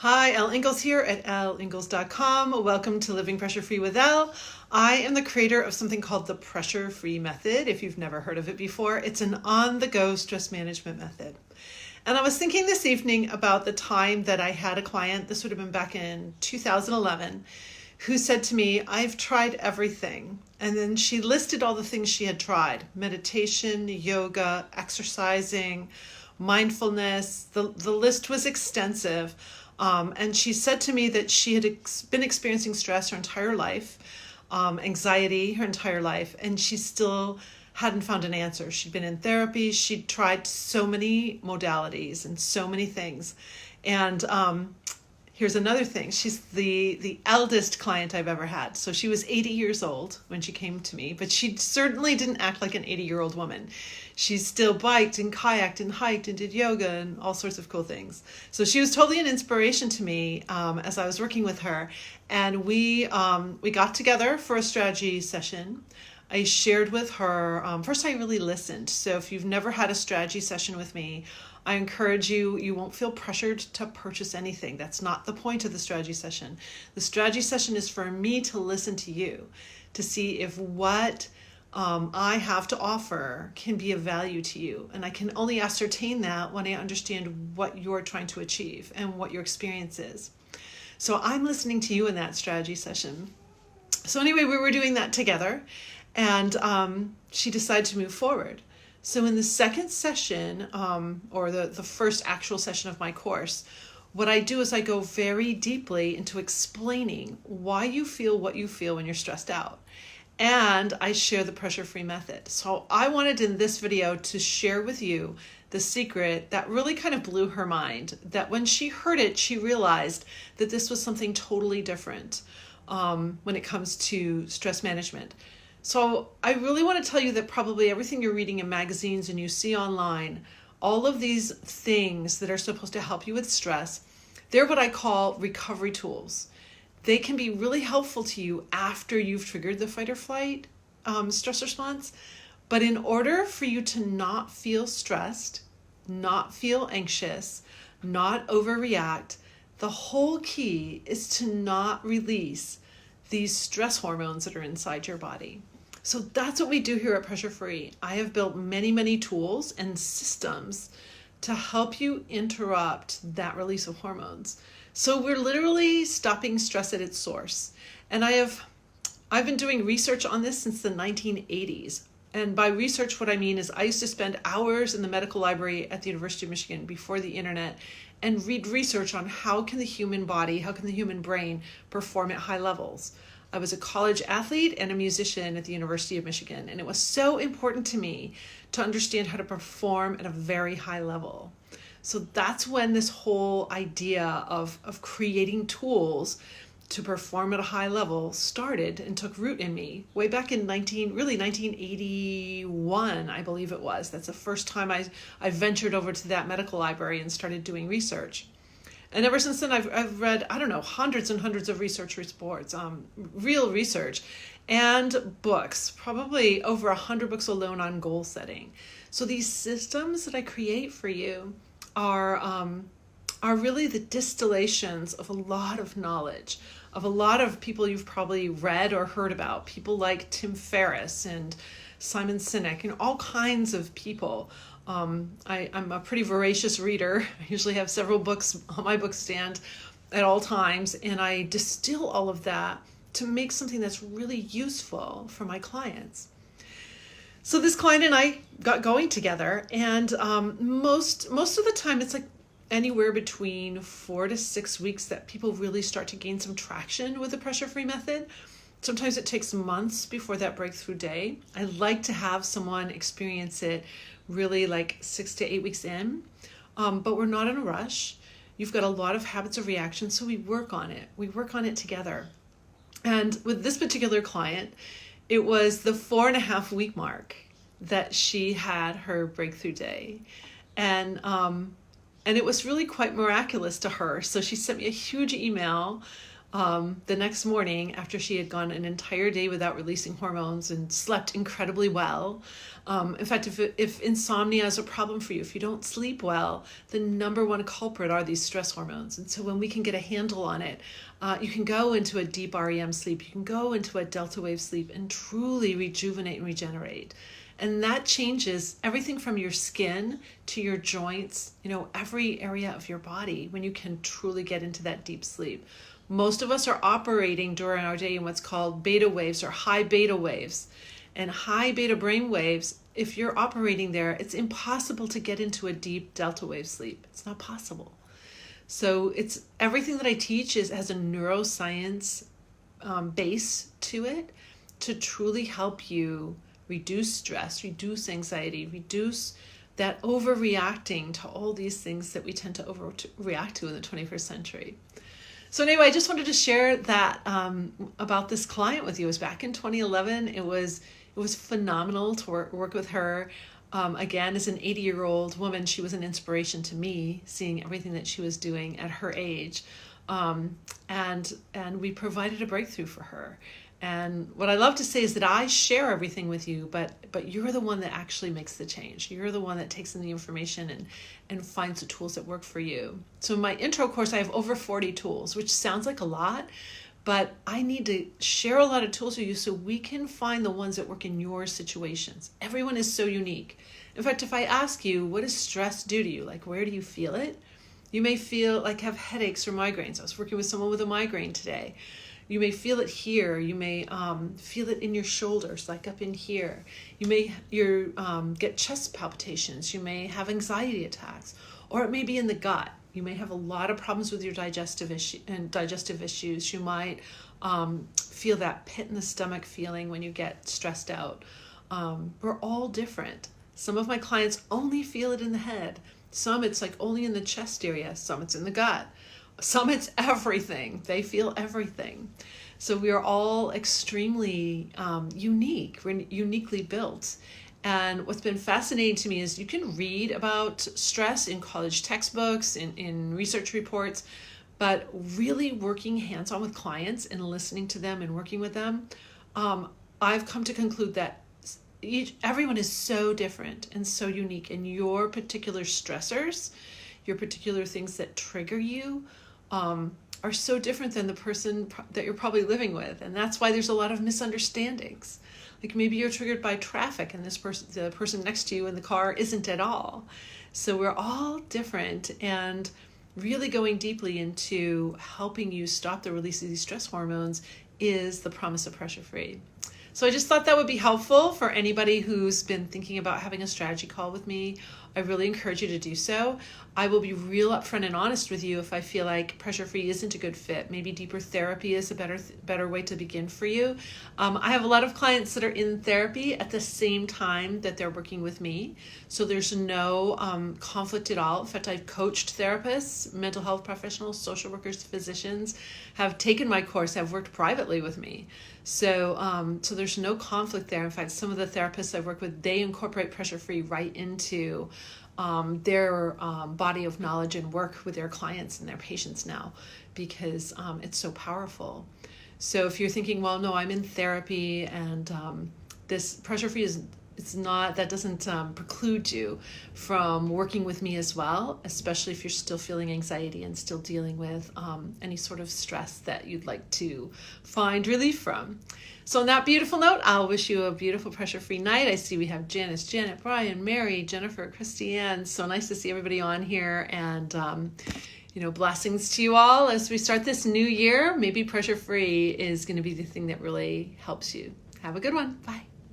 Hi, Elle Ingalls here at elleingles.com. Welcome to Living Pressure-Free with Elle. I am the creator of something called the Pressure-Free Method. If you've never heard of it before, it's an on-the-go stress management method. And I was thinking this evening about the time that I had a client, this would have been back in 2011, who said to me, I've tried everything. And then she listed all the things she had tried: meditation, yoga, exercising, mindfulness. The list was extensive. And she said to me that she had been experiencing stress her entire life, anxiety her entire life, and she still hadn't found an answer. She'd been in therapy. She'd tried so many modalities and so many things. And here's another thing. She's the eldest client I've ever had. So she was 80 years old when she came to me, but she certainly didn't act like an 80-year-old woman. She still biked and kayaked and hiked and did yoga and all sorts of cool things. So she was totally an inspiration to me as I was working with her. And we got together for a strategy session. I shared with her, first I really listened. So if you've never had a strategy session with me, I encourage you, you won't feel pressured to purchase anything. That's not the point of the strategy session. The strategy session is for me to listen to you, to see if what I have to offer can be of value to you. And I can only ascertain that when I understand what you're trying to achieve and what your experience is. So I'm listening to you in that strategy session. So anyway, we were doing that together, and she decided to move forward. So in the second session, or the first actual session of my course, what I do is I go very deeply into explaining why you feel what you feel when you're stressed out. And I share the pressure-free method. So I wanted in this video to share with you the secret that really kind of blew her mind, that when she heard it, she realized that this was something totally different when it comes to stress management. So I really want to tell you that probably everything you're reading in magazines and you see online, all of these things that are supposed to help you with stress, they're what I call recovery tools. They can be really helpful to you after you've triggered the fight or flight stress response. But in order for you to not feel stressed, not feel anxious, not overreact, the whole key is to not release these stress hormones that are inside your body. So that's what we do here at Pressure Free. I have built many, many tools and systems to help you interrupt that release of hormones. So we're literally stopping stress at its source. And I've been doing research on this since the 1980s. And by research, what I mean is I used to spend hours in the medical library at the University of Michigan before the internet and read research on how can the human body, how can the human brain perform at high levels. I was a college athlete and a musician at the University of Michigan, and it was so important to me to understand how to perform at a very high level. So that's when this whole idea of creating tools to perform at a high level started and took root in me way back in 1981, I believe it was. That's the first time I ventured over to that medical library and started doing research. And ever since then, I've read, I don't know, hundreds and hundreds of research reports, real research, and books, probably over 100 books alone on goal setting. So these systems that I create for you are really the distillations of a lot of knowledge, of a lot of people you've probably read or heard about, people like Tim Ferriss and Simon Sinek and all kinds of people. I'm a pretty voracious reader. I usually have several books on my bookstand at all times, and I distill all of that to make something that's really useful for my clients. So this client and I got going together, and most of the time it's like anywhere between 4 to 6 weeks that people really start to gain some traction with the pressure-free method. Sometimes it takes months before that breakthrough day. I like to have someone experience it really like 6 to 8 weeks in, but we're not in a rush. You've got a lot of habits of reaction, so we work on it. We work on it together. And with this particular client, it was the 4.5 week mark that she had her breakthrough day. And it was really quite miraculous to her. So she sent me a huge email the next morning after she had gone an entire day without releasing hormones and slept incredibly well. In fact, if insomnia is a problem for you, if you don't sleep well, the number one culprit are these stress hormones. And so when we can get a handle on it, you can go into a deep REM sleep, you can go into a delta wave sleep and truly rejuvenate and regenerate. And that changes everything from your skin to your joints, every area of your body when you can truly get into that deep sleep. Most of us are operating during our day in what's called beta waves or high beta waves. And high beta brain waves, if you're operating there, it's impossible to get into a deep delta wave sleep. It's not possible. So it's everything that I teach has a neuroscience base to it to truly help you reduce stress, reduce anxiety, reduce that overreacting to all these things that we tend to overreact to in the 21st century. So anyway, I just wanted to share that about this client with you. It was back in 2011. It was phenomenal to work with her. Again, as an 80-year-old woman, she was an inspiration to me, seeing everything that she was doing at her age. And we provided a breakthrough for her. And what I love to say is that I share everything with you, but you're the one that actually makes the change. You're the one that takes in the information and finds the tools that work for you. So in my intro course, I have over 40 tools, which sounds like a lot, but I need to share a lot of tools with you so we can find the ones that work in your situations. Everyone is so unique. In fact, if I ask you, what does stress do to you? Like, where do you feel it? You may feel like have headaches or migraines. I was working with someone with a migraine today. You may feel it here. You may feel it in your shoulders, like up in here. You may get chest palpitations. You may have anxiety attacks, or it may be in the gut. You may have a lot of problems with your digestive issues. You might feel that pit in the stomach feeling when you get stressed out. We're all different. Some of my clients only feel it in the head. Some it's like only in the chest area. Some it's in the gut. Some it's everything. They feel everything. So we are all extremely unique. We're uniquely built. And what's been fascinating to me is you can read about stress in college textbooks, in research reports, but really working hands-on with clients and listening to them and working with them, I've come to conclude that everyone is so different and so unique, and your particular stressors, your particular things that trigger you, are so different than the person that you're probably living with. And that's why there's a lot of misunderstandings. Like maybe you're triggered by traffic and the person next to you in the car isn't at all. So we're all different, and really going deeply into helping you stop the release of these stress hormones is the promise of Pressure-Free. So I just thought that would be helpful for anybody who's been thinking about having a strategy call with me. I really encourage you to do so. I will be real upfront and honest with you if I feel like Pressure-Free isn't a good fit. Maybe deeper therapy is a better way to begin for you. I have a lot of clients that are in therapy at the same time that they're working with me. So there's no conflict at all. In fact, I've coached therapists, mental health professionals, social workers, physicians, have taken my course, have worked privately with me. So there's no conflict there. In fact, some of the therapists I've worked with, they incorporate Pressure-Free right into their body of knowledge and work with their clients and their patients now, because it's so powerful. So if you're thinking, well, no, I'm in therapy and this Pressure-Free that doesn't preclude you from working with me as well, especially if you're still feeling anxiety and still dealing with any sort of stress that you'd like to find relief from. So on that beautiful note, I'll wish you a beautiful Pressure-Free night. I see we have Janice, Janet, Brian, Mary, Jennifer, Christiane. So nice to see everybody on here, and blessings to you all as we start this new year. Maybe Pressure-Free is going to be the thing that really helps you. Have a good one. Bye.